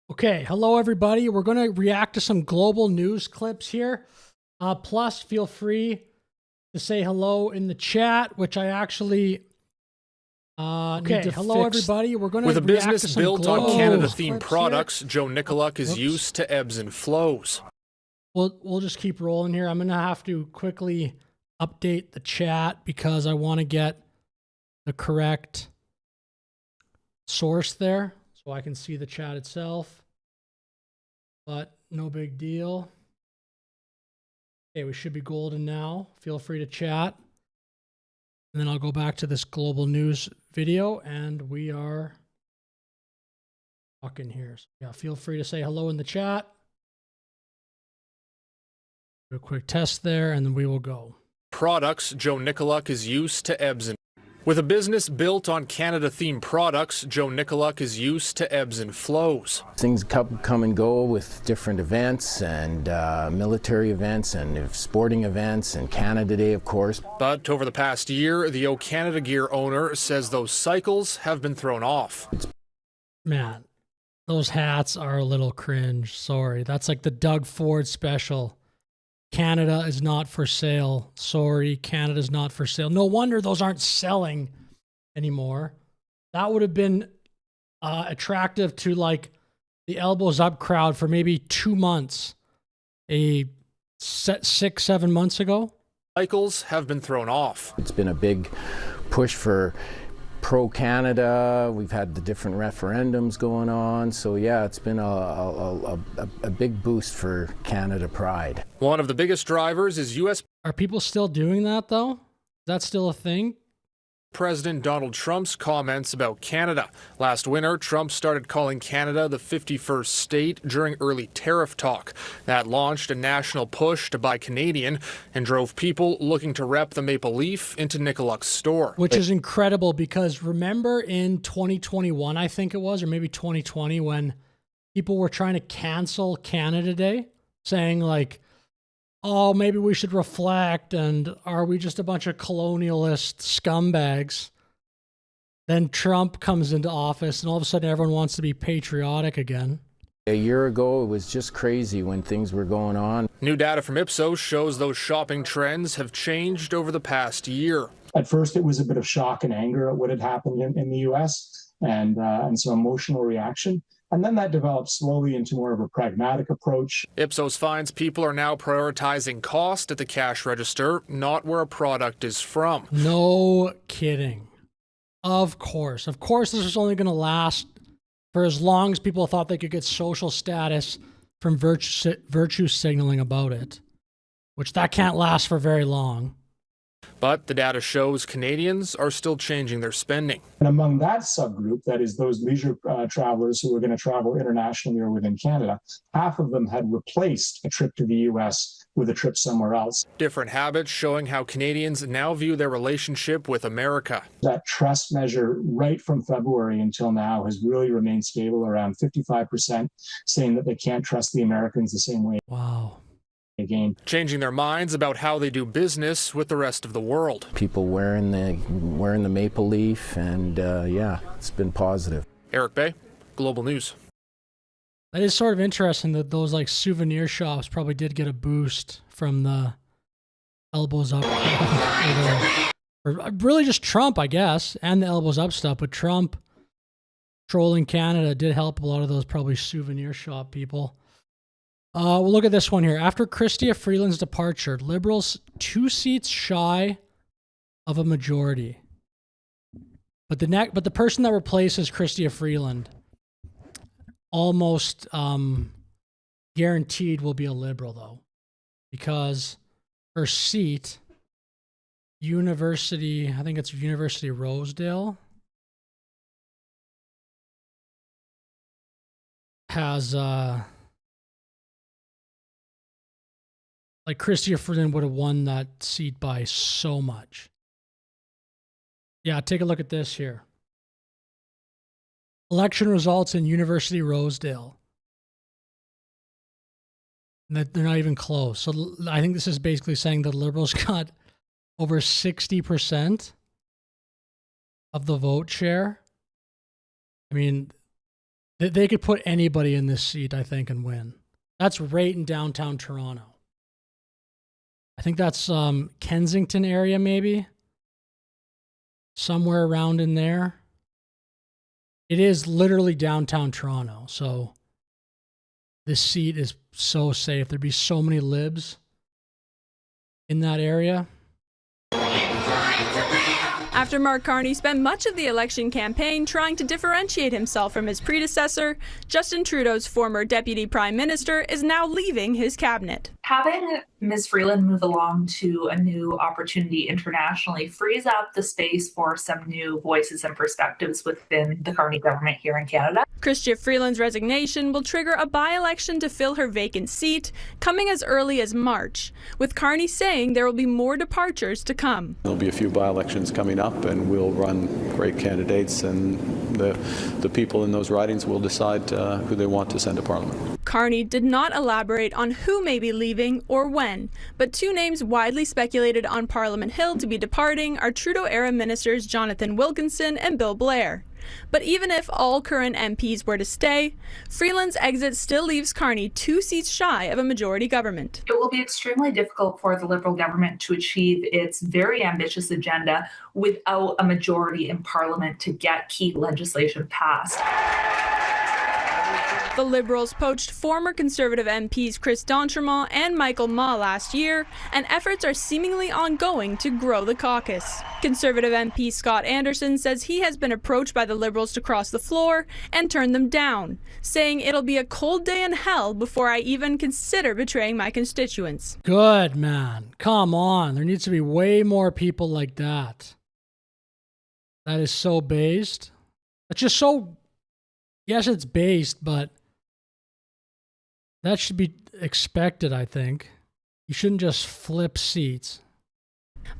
Okay, hello everybody. We're going to react to some global news clips here. Plus, feel free to say hello in the chat, which I actually need to hello fix. Everybody. We're going to With a business built on Canada-themed products, here. Joe Nicoluk is used to ebbs and flows. We'll just keep rolling here. I'm going to have to quickly update the chat because I want to get the correct source there so I can see the chat itself. But no big deal. Okay, we should be golden now. Feel free to chat. And then I'll go back to this global news video and we are talking here. So yeah, feel free to say hello in the chat. Do a quick test there and then we will go. Products, Joe Nicoluk is used to ebbs and With a business built on Canada-themed products, Joe Nicoluk is used to ebbs and flows. Things come and go with different events and military events and sporting events and Canada Day, of course. But over the past year, the O Canada Gear owner says those cycles have been thrown off. Man, those hats are a little cringe. Sorry. That's like the Doug Ford special. Canada is not for sale. Sorry, Canada's not for sale. No wonder those aren't selling anymore. That would have been attractive to like the elbows up crowd for maybe 2 months, 6-7 months ago. Cycles have been thrown off. It's been a big push for pro-Canada. We've had the different referendums going on. So yeah, it's been a big boost for Canada pride. One of the biggest drivers is U.S. Are people still doing that though? Is that still a thing? President Donald Trump's comments about Canada. Last winter, Trump started calling Canada the 51st state during early tariff talk. That launched a national push to buy Canadian and drove people looking to rep the Maple Leaf into Nicoluk's store. Which is incredible because remember in 2021, I think it was, or maybe 2020, when people were trying to cancel Canada Day, saying like, oh, maybe we should reflect, and are we just a bunch of colonialist scumbags? Then Trump comes into office, and all of a sudden everyone wants to be patriotic again. A year ago, it was just crazy when things were going on. New data from Ipsos shows those shopping trends have changed over the past year. At first, it was a bit of shock and anger at what had happened in the U.S. and some emotional reaction. And then that developed slowly into more of a pragmatic approach. Ipsos finds people are now prioritizing cost at the cash register, not where a product is from. No kidding. Of course. Of course, this is only going to last for as long as people thought they could get social status from virtue signaling about it, which that can't last for very long. But the data shows Canadians are still changing their spending. And among that subgroup, that is those leisure travelers who are going to travel internationally or within Canada, half of them had replaced a trip to the U.S. with a trip somewhere else. Different habits showing how Canadians now view their relationship with America. That trust measure right from February until now has really remained stable, around 55%, saying that they can't trust the Americans the same way. Wow. Again, changing their minds about how they do business with the rest of the world. People wearing the maple leaf, and yeah, it's been positive. Eric Bay, Global News. That is sort of interesting that those like souvenir shops probably did get a boost from the elbows up, or really just Trump, I guess, and the elbows up stuff. But Trump trolling Canada did help a lot of those probably souvenir shop people. We'll look at this one here. After Chrystia Freeland's departure, Liberals 2 seats shy of a majority. But the person that replaces Chrystia Freeland almost guaranteed will be a Liberal, though, because her seat, University, I think it's University of Rosedale, has like Chrystia Freeland would have won that seat by so much. Yeah, take a look at this here. Election results in University of Rosedale. That they're not even close. So I think this is basically saying the Liberals got over 60% of the vote share. I mean, They could put anybody in this seat, I think, and win. That's right in downtown Toronto. I think that's Kensington area, maybe. Somewhere around in there. It is literally downtown Toronto, so this seat is so safe. There'd be so many libs in that area. After Mark Carney spent much of the election campaign trying to differentiate himself from his predecessor, Justin Trudeau's former deputy prime minister is now leaving his cabinet. Having Ms. Freeland move along to a new opportunity internationally frees up the space for some new voices and perspectives within the Carney government here in Canada. Chrystia Freeland's resignation will trigger a by-election to fill her vacant seat, coming as early as March, with Carney saying there will be more departures to come. There'll be a few by-elections coming up, and we'll run great candidates, and the people in those ridings will decide who they want to send to Parliament. Carney did not elaborate on who may be leaving or when, but two names widely speculated on Parliament Hill to be departing are Trudeau-era ministers Jonathan Wilkinson and Bill Blair. But even if all current MPs were to stay, Freeland's exit still leaves Carney 2 seats shy of a majority government. It will be extremely difficult for the Liberal government to achieve its very ambitious agenda without a majority in Parliament to get key legislation passed. The Liberals poached former Conservative MPs Chris d'Entremont and Michael Mah last year, and efforts are seemingly ongoing to grow the caucus. Conservative MP Scott Anderson says he has been approached by the Liberals to cross the floor and turned them down, saying it'll be a cold day in hell before I even consider betraying my constituents. Good, man. Come on. There needs to be way more people like that. That is so based. It's just so... Yes, it's based, but... that should be expected, I think. You shouldn't just flip seats.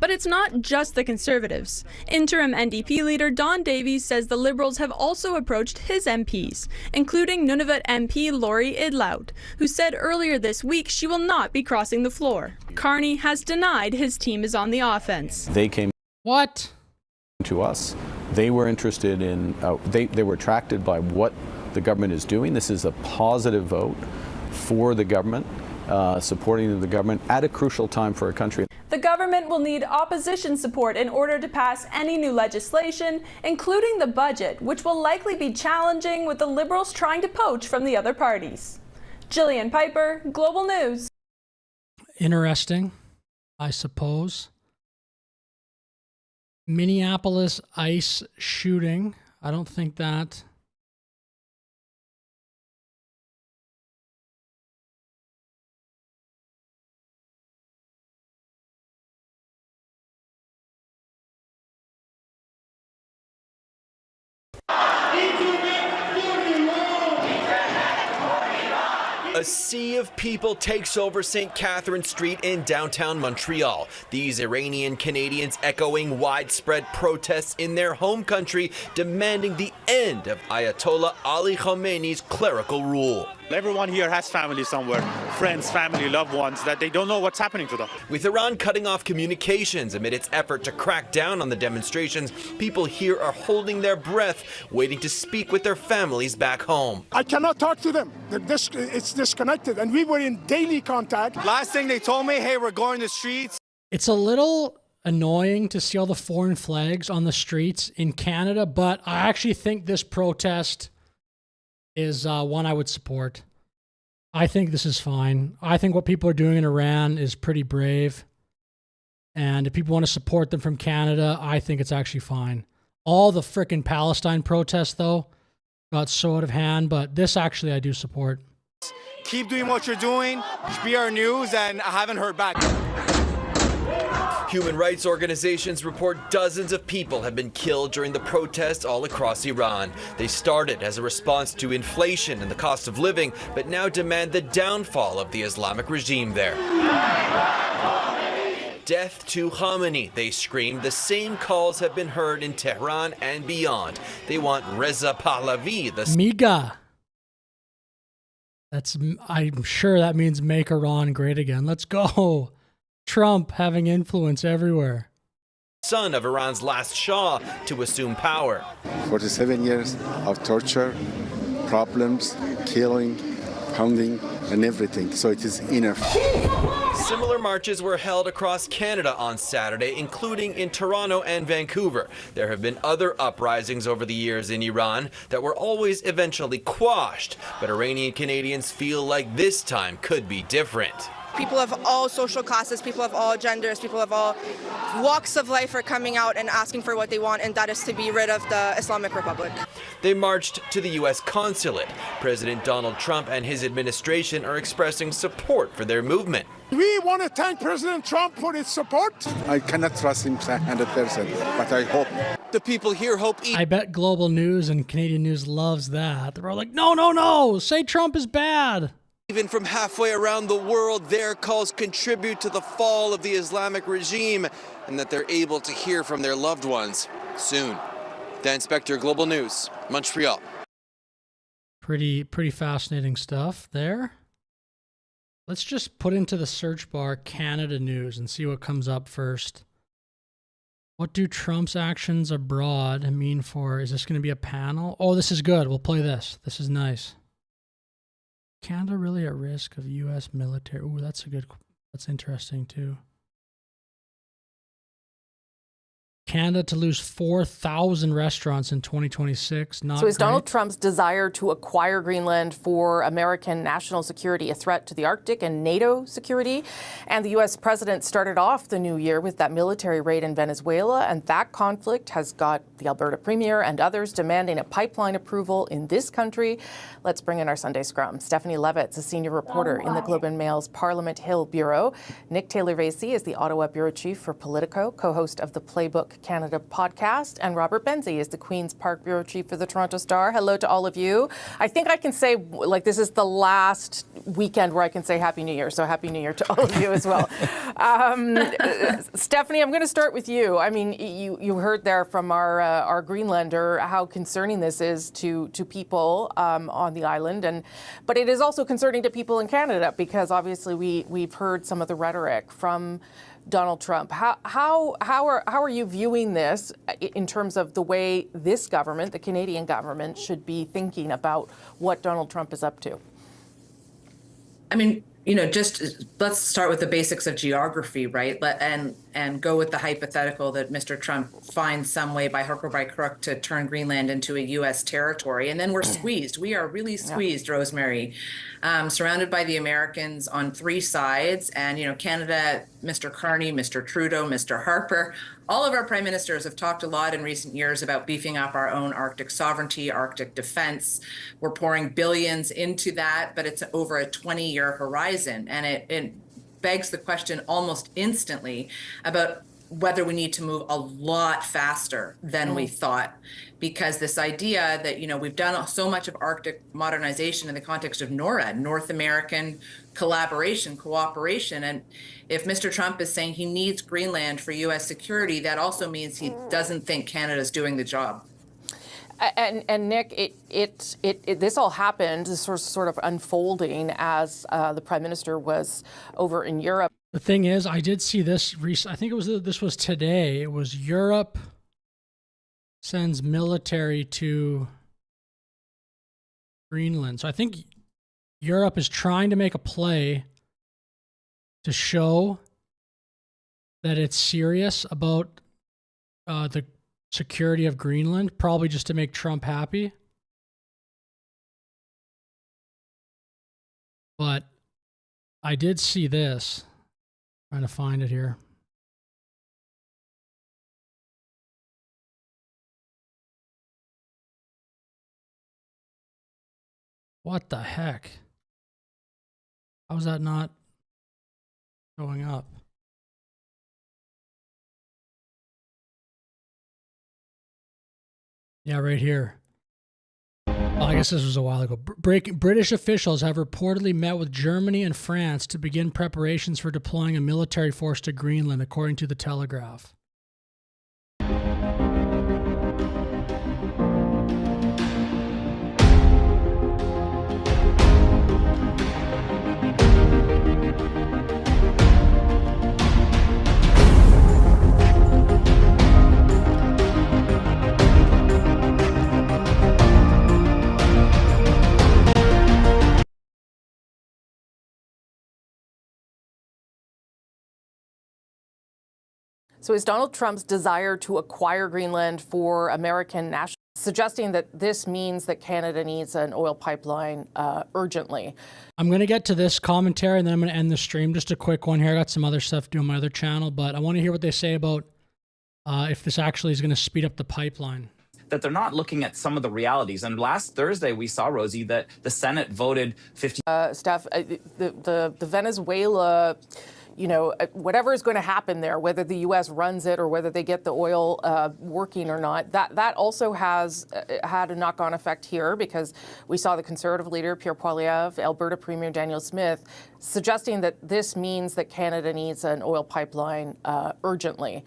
But it's not just the Conservatives. Interim NDP leader Don Davies says the Liberals have also approached his MPs, including Nunavut MP Lori Idlout, who said earlier this week she will not be crossing the floor. Carney has denied his team is on the offense. They came What? to us. They were interested in, they were attracted by what the government is doing. This is a positive vote for the government, supporting the government at a crucial time for our country. The government will need opposition support in order to pass any new legislation, including the budget, which will likely be challenging with the Liberals trying to poach from the other parties. Jillian Piper, Global News. Interesting, I suppose. Minneapolis ICE shooting. I don't think that... A sea of people takes over St. Catherine Street in downtown Montreal. These Iranian Canadians echoing widespread protests in their home country, demanding the end of Ayatollah Ali Khamenei's clerical rule. Everyone here has family somewhere, friends, family, loved ones, that they don't know what's happening to them. With Iran cutting off communications amid its effort to crack down on the demonstrations, people here are holding their breath, waiting to speak with their families back home. I cannot talk to them. It's disconnected, and we were in daily contact. Last thing they told me, hey, we're going to the streets. It's a little annoying to see all the foreign flags on the streets in Canada, but I actually think this protest is one I would support. I think this is fine. I think what people are doing in Iran is pretty brave. And if people want to support them from Canada, I think it's actually fine. All the frickin' Palestine protests, though, got so out of hand, but this actually I do support. Keep doing what you're doing, be our news, and I haven't heard back. Human rights organizations report dozens of people have been killed during the protests all across Iran. They started as a response to inflation and the cost of living, but now demand the downfall of the Islamic regime there. Death to Khamenei, they scream. The same calls have been heard in Tehran and beyond. They want Reza Pahlavi, the MIGA. I'm sure that means make Iran great again. Let's go. Trump having influence everywhere. Son of Iran's last Shah to assume power. 47 years of torture, problems, killing, pounding, and everything. So it is enough. Similar marches were held across Canada on Saturday, including in Toronto and Vancouver. There have been other uprisings over the years in Iran that were always eventually quashed, but Iranian Canadians feel like this time could be different. People of all social classes, people of all genders, people of all walks of life are coming out and asking for what they want, and that is to be rid of the Islamic Republic. They marched to the U.S. consulate. President Donald Trump and his administration are expressing support for their movement. We want to thank President Trump for his support. I cannot trust him 100%, but I hope. The people here hope. I bet Global News and Canadian News loves that. They're all like, no, say Trump is bad. Even from halfway around the world, their calls contribute to the fall of the Islamic regime and that they're able to hear from their loved ones soon. Dan Spector, Global News, Montreal. Pretty fascinating stuff there. Let's just put into the search bar Canada News and see what comes up first. What do Trump's actions abroad mean for, is this going to be a panel? Oh, this is good. We'll play this. This is nice. Canada really at risk of U.S. military? Ooh, that's interesting too. Canada to lose 4,000 restaurants in 2026. So is Donald Trump's desire to acquire Greenland for American national security a threat to the Arctic and NATO security? And the U.S. president started off the new year with that military raid in Venezuela, and that conflict has got the Alberta Premier and others demanding a pipeline approval in this country. Let's bring in our Sunday Scrum. Stephanie Levitz, a senior reporter in the Globe and Mail's Parliament Hill Bureau. Nick Taylor-Vasey is the Ottawa Bureau Chief for Politico, co-host of the Playbook Canada podcast, and Robert Benzie is the Queen's Park Bureau Chief for the Toronto Star. Hello to all of you. I think I can say, like, this is the last weekend where I can say Happy New Year, so Happy New Year to all of you as well. Stephanie, I'm going to start with you. I mean, you heard there from our Greenlander how concerning this is to people on the island, but it is also concerning to people in Canada because obviously we've heard some of the rhetoric from Donald Trump. How are you viewing this in terms of the way this government, the Canadian government, should be thinking about what Donald Trump is up to? I mean, just let's start with the basics of geography, right? And go with the hypothetical that Mr. Trump finds some way by hook or by crook to turn Greenland into a U.S. territory. And then we're squeezed. We are really squeezed, Rosemary, surrounded by the Americans on three sides. And, Canada, Mr. Carney, Mr. Trudeau, Mr. Harper, all of our prime ministers have talked a lot in recent years about beefing up our own Arctic sovereignty, Arctic defense. We're pouring billions into that, but it's over a 20-year horizon. And it begs the question almost instantly about whether we need to move a lot faster than we thought, because this idea that, we've done so much of Arctic modernization in the context of NORAD, North American collaboration, cooperation. And if Mr. Trump is saying he needs Greenland for U.S. security, that also means he doesn't think Canada's doing the job. And Nick, this all happened, this sort of unfolding as the Prime Minister was over in Europe. The thing is, I did see this I think this was today. It was Europe sends military to Greenland. So I think Europe is trying to make a play to show that it's serious about the security of Greenland, probably just to make Trump happy. But I did see this. Trying to find it here. What the heck? How is that not going up? Yeah, right here. Oh, I guess this was a while ago. British officials have reportedly met with Germany and France to begin preparations for deploying a military force to Greenland, according to the Telegraph. So is Donald Trump's desire to acquire Greenland for American national, suggesting that this means that Canada needs an oil pipeline urgently? I'm going to get to this commentary and then I'm going to end the stream. Just a quick one here. I got some other stuff doing my other channel, but I want to hear what they say about if this actually is going to speed up the pipeline. That they're not looking at some of the realities. And last Thursday, we saw, Rosie, that the Senate voted 50. Steph, the Venezuela, you know, whatever is going to happen there, whether the U.S. runs it or whether they get the oil working or not, that also has had a knock-on effect here, because we saw the Conservative leader, Pierre Poilievre, Alberta Premier Danielle Smith, suggesting that this means that Canada needs an oil pipeline urgently.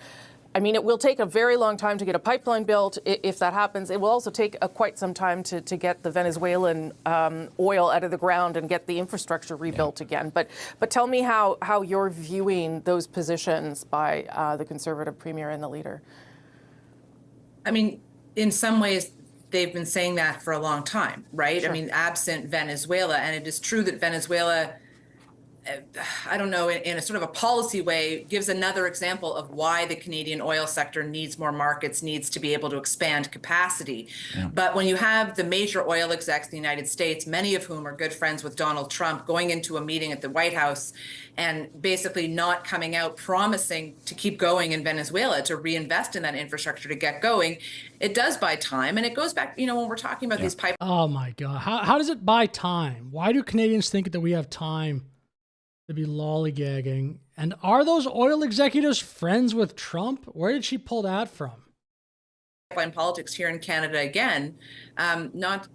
I mean, it will take a very long time to get a pipeline built. If that happens, it will also take quite some time to get the Venezuelan oil out of the ground and get the infrastructure rebuilt again. But tell me how you're viewing those positions by the Conservative Premier and the leader. I mean, in some ways, they've been saying that for a long time, right? Sure. I mean, absent Venezuela, and it is true that Venezuela, I don't know, in a sort of a policy way, gives another example of why the Canadian oil sector needs more markets, needs to be able to expand capacity. Yeah. But when you have the major oil execs in the United States, many of whom are good friends with Donald Trump, going into a meeting at the White House and basically not coming out promising to keep going in Venezuela, to reinvest in that infrastructure to get going, it does buy time. And it goes back, you know, when we're talking about these pipelines. Oh my God. How does it buy time? Why do Canadians think that we have time to be lollygagging? And are those oil executives friends with Trump? Where did she pull that from? Pipeline politics here in Canada again, not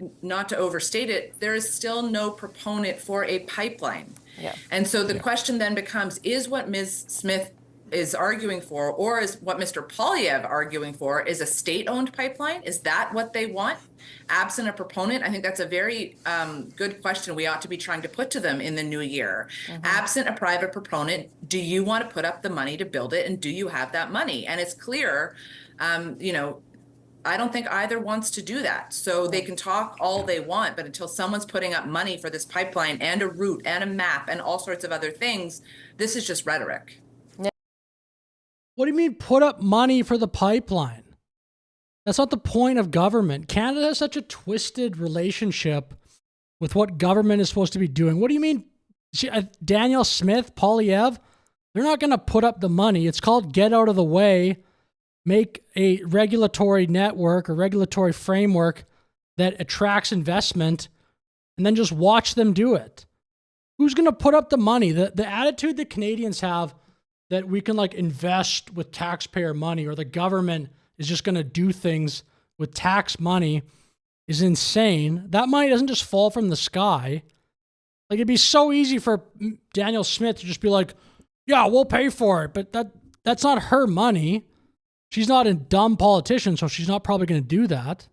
to overstate it, there is still no proponent for a pipeline. Yeah. And so the question then becomes, is what Ms. Smith is arguing for, or is what Mr. Poilievre arguing for, is a state-owned pipeline? Is that what they want? Absent a proponent, I think that's a very good question we ought to be trying to put to them in the new year. Mm-hmm. Absent a private proponent, do you want to put up the money to build it, and do you have that money? And it's clear, you know, I don't think either wants to do that. So they can talk all they want, but until someone's putting up money for this pipeline and a route and a map and all sorts of other things, this is just rhetoric. What do you mean put up money for the pipeline? That's not the point of government. Canada has such a twisted relationship with what government is supposed to be doing. What do you mean? Danielle Smith, Poilievre, they're not going to put up the money. It's called get out of the way, make a regulatory network or regulatory framework that attracts investment, and then just watch them do it. Who's going to put up the money? The attitude that Canadians have that we can like invest with taxpayer money, or the government is just going to do things with tax money, is insane. That money doesn't just fall from the sky. Like, it'd be so easy for Danielle Smith to just be like, yeah, we'll pay for it. But that's not her money. She's not a dumb politician, so she's not probably going to do that.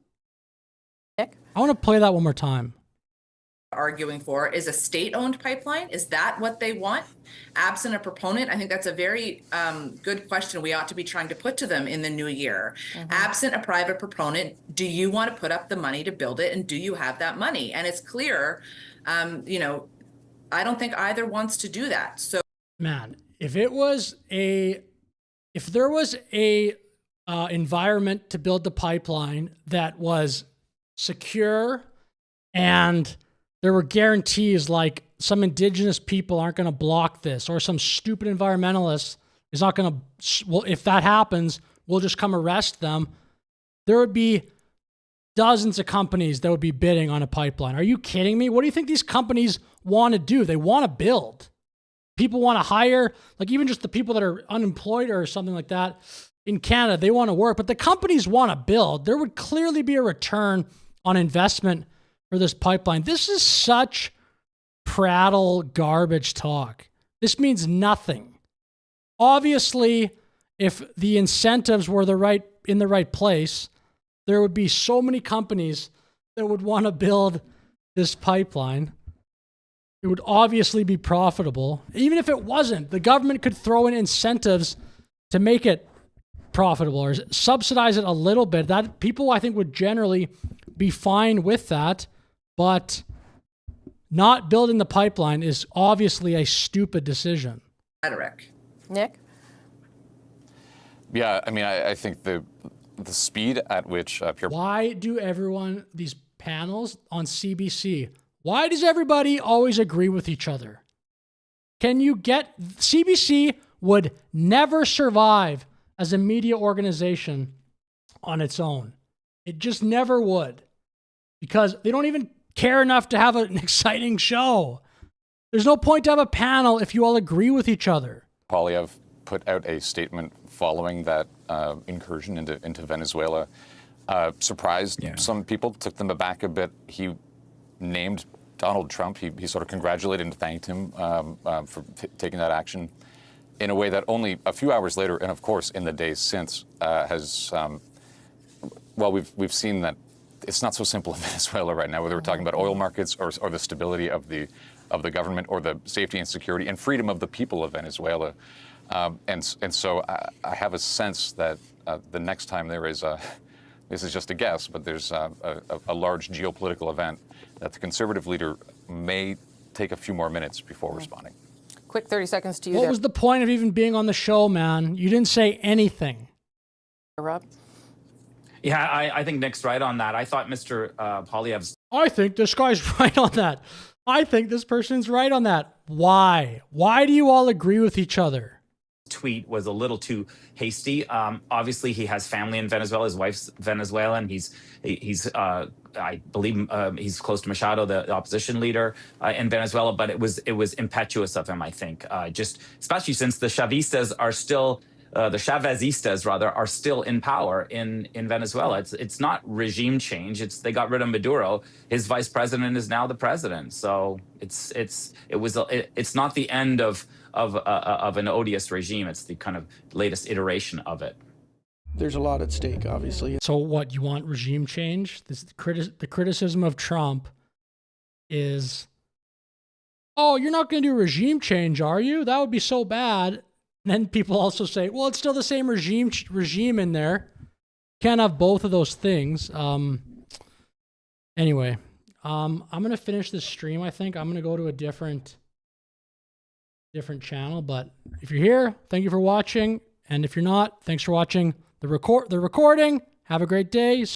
Nick? I want to play that one more time. Arguing for is a state-owned pipeline. Is that what they want? Absent a proponent, I think that's a very good question we ought to be trying to put to them in the new year. Mm-hmm. Absent a private proponent, do you want to put up the money to build it, and do you have that money? And it's clear, you know, I don't think either wants to do that. So, man, if there was a environment to build the pipeline that was secure, and there were guarantees like some indigenous people aren't going to block this, or some stupid environmentalist is not going to, well, if that happens, we'll just come arrest them. There would be dozens of companies that would be bidding on a pipeline. Are you kidding me? What do you think these companies want to do? They want to build. People want to hire, like even just the people that are unemployed or something like that in Canada, they want to work, but the companies want to build. There would clearly be a return on investment for this pipeline. This is such prattle garbage talk. This means nothing. Obviously, if the incentives were in the right place, there would be so many companies that would want to build this pipeline. It would obviously be profitable. Even if it wasn't, the government could throw in incentives to make it profitable or subsidize it a little bit. That people, I think, would generally be fine with that. But not building the pipeline is obviously a stupid decision. Rhetoric. Nick? Yeah, I mean, I think the speed at which Pierre... Why do these panels on CBC, why does everybody always agree with each other? CBC would never survive as a media organization on its own. It just never would. Because they don't even care enough to have an exciting show. There's no point to have a panel if you all agree with each other. Poilievre put out a statement following that incursion into Venezuela. Surprised some people, took them aback a bit. He named Donald Trump. He sort of congratulated and thanked him for taking that action in a way that only a few hours later, and of course in the days since, we've seen that it's not so simple in Venezuela right now, whether we're talking about oil markets or the stability of the government or the safety and security and freedom of the people of Venezuela. And so I have a sense that the next time there is this is just a guess, but there's a large geopolitical event that the Conservative leader may take a few more minutes before responding. Quick 30 seconds to you. What was the point of even being on the show, man? You didn't say anything. Rob? Yeah, I think Nick's right on that. I thought Mr. Poilievre's... I think this guy's right on that. I think this person's right on that. Why? Why do you all agree with each other? Tweet was a little too hasty. Obviously, he has family in Venezuela. His wife's Venezuelan. He's I believe he's close to Machado, the opposition leader in Venezuela. But it was impetuous of him, I think. Just especially since the Chavistas are still. The Chavezistas, rather, are still in power in Venezuela. It's not regime change. They got rid of Maduro. His vice president is now the president. So it's not the end of an odious regime. It's the kind of latest iteration of it. There's a lot at stake, obviously. So what, you want regime change? The criticism of Trump is, oh, you're not going to do regime change, are you? That would be so bad. And then people also say, well, it's still the same regime in there. Can't have both of those things. Anyway, I'm going to finish this stream, I think. I'm going to go to a different channel. But if you're here, thank you for watching. And if you're not, thanks for watching the recording. Have a great day.